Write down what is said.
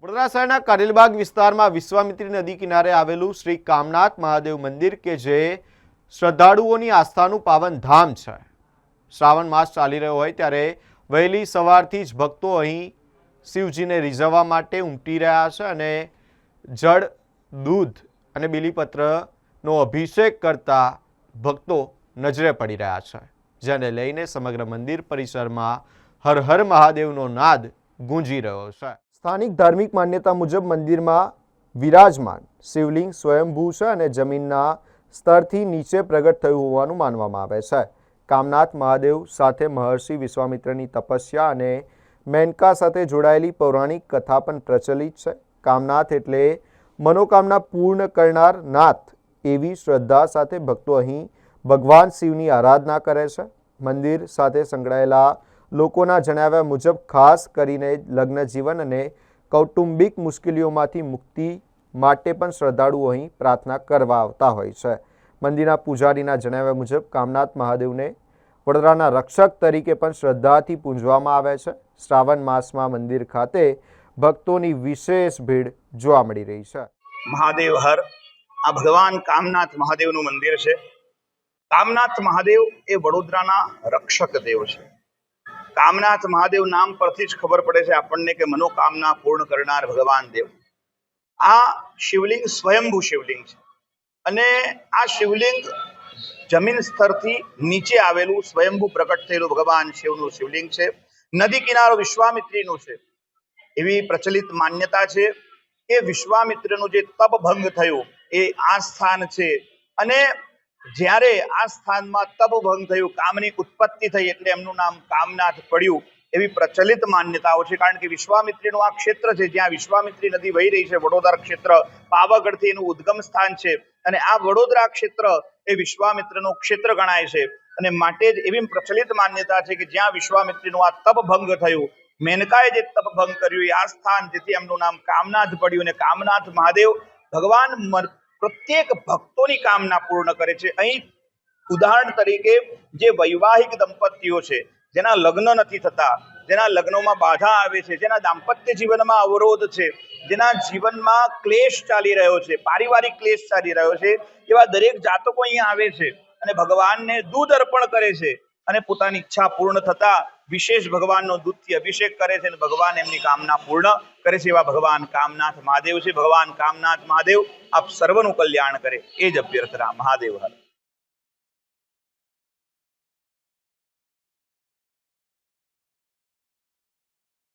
વડોદરા શહેરના કારેલબાગ વિસ્તારમાં વિશ્વામિત્રી નદી કિનારે આવેલું શ્રી કામનાથ મહાદેવ મંદિર કે જે શ્રદ્ધાળુઓની આસ્થાનું પાવન ધામ છે। શ્રાવણ માસ ચાલી રહ્યો હોય ત્યારે વહેલી સવારથી જ ભક્તો અહીં શિવજીને રીઝવવા માટે ઉમટી રહ્યા છે અને જળ, દૂધ અને બીલીપત્રનો અભિષેક કરતા ભક્તો નજરે પડી રહ્યા છે, જેને લઈને સમગ્ર મંદિર પરિસરમાં હર હર મહાદેવનો નાદ ગૂંજી રહ્યો છે। સ્થાનિક ધાર્મિક માન્યતા મુજબ મંદિરમાં વિરાજમાન શિવલિંગ સ્વયંભૂ છે અને જમીનના સ્તરથી નીચે પ્રગટ થયું હોવાનું માનવામાં આવે છે। કામનાથ મહાદેવ સાથે મહર્ષિ વિશ્વામિત્રની તપસ્યા અને મેનકા સાથે જોડાયેલી પૌરાણિક કથા પણ પ્રચલિત છે। કામનાથ એટલે મનોકામના પૂર્ણ કરનાર નાથ એવી શ્રદ્ધા સાથે ભક્તો અહીં ભગવાન શિવની આરાધના કરે છે। મંદિર સાથે સંકળાયેલા લોકોના જણાવ્યા મુજબ ખાસ કરીને લગ્ન જીવન અને કૌટુંબિક મુશ્કેલીઓમાંથી મુક્તિ માટે પણ શ્રદ્ધાળુઓ અહીં પ્રાર્થના કરવા આવતા હોય છે। મંદિરના પૂજારીના જણાવ્યા મુજબ કામનાથ મહાદેવને વડોદરાના રક્ષક તરીકે પણ શ્રદ્ધાથી પૂજવામાં આવે છે। શ્રાવણ માસમાં મંદિર ખાતે ભક્તોની વિશેષ ભીડ જોવા મળી રહી છે। મહાદેવ હર આ ભગવાન કામનાથ મહાદેવનું મંદિર છે। કામનાથ મહાદેવ એ વડોદરાના રક્ષક દેવ છે। કામનાથ મહાદેવ નામ પરથી જ ખબર પડે છે આપણને કે મનોકામના પૂર્ણ કરનાર ભગવાન દેવ। આ શિવલિંગ સ્વયંભૂ શિવલિંગ છે અને આ શિવલિંગ જમીન સ્તરથી નીચે આવેલું સ્વયંભૂ પ્રગટ થયેલું ભગવાન શિવનું શિવલિંગ છે। નદી કિનારો વિશ્વામિત્રીનું છે એવી પ્રચલિત માન્યતા છે કે વિશ્વામિત્રનું જે તપભંગ થયું એ આ સ્થાન છે અને જ્યારે આ સ્થાનમાં તપભંગ થયું, કામની ઉત્પત્તિ થઈ એટલે એમનું નામ કામનાથ પડ્યું એવી પ્રચલિત માન્યતાઓ છે। કારણ કે વિશ્વામિત્રીનું આ ક્ષેત્ર છે જ્યાં વિશ્વામિત્રી નદી વહી રહી છે, વડોદરા ક્ષેત્ર પાવાગઢથી એનું ઉદ્ગમ સ્થાન છે અને આ વડોદરા ક્ષેત્ર એ વિશ્વામિત્રનું ક્ષેત્ર ગણાય છે અને માટે જ એવી પ્રચલિત માન્યતા છે કે જ્યાં વિશ્વામિત્રીનું આ તપભંગ થયું, મેનકાએ જે તપભંગ કર્યું એ આ સ્થાન, જેથી એમનું નામ કામનાથ પડ્યું અને કામનાથ મહાદેવ ભગવાન પ્રત્યેક ભક્તોની કામના પૂર્ણ કરે છે। અહીં ઉદાહરણ તરીકે જે વૈવાહિક દંપતીઓ છે જેના લગ્ન નથી થતા, જેના લગ્નોમાં બાધા આવે છે, જેના દાંપત્ય જીવનમાં અવરોધ છે, જેના જીવનમાં ક્લેશ ચાલી રહ્યો છે, પારિવારિક ક્લેશ ચાલી રહ્યો છે, એવા દરેક જાતકો અહીંયા આવે છે અને ભગવાનને દૂધ અર્પણ કરે છે અને પોતાની ઈચ્છા પૂર્ણ થતા વિશેષ ભગવાનનો દૂધથી અભિષેક કરે છે અને ભગવાન એમની કામના પૂર્ણ કરે છે। એવા ભગવાન કામનાથ મહાદેવ છે। ભગવાન કામનાથ મહાદેવ આપ સર્વનું કલ્યાણ કરે એ જ અભ્યર્થના। મહાદેવ હર।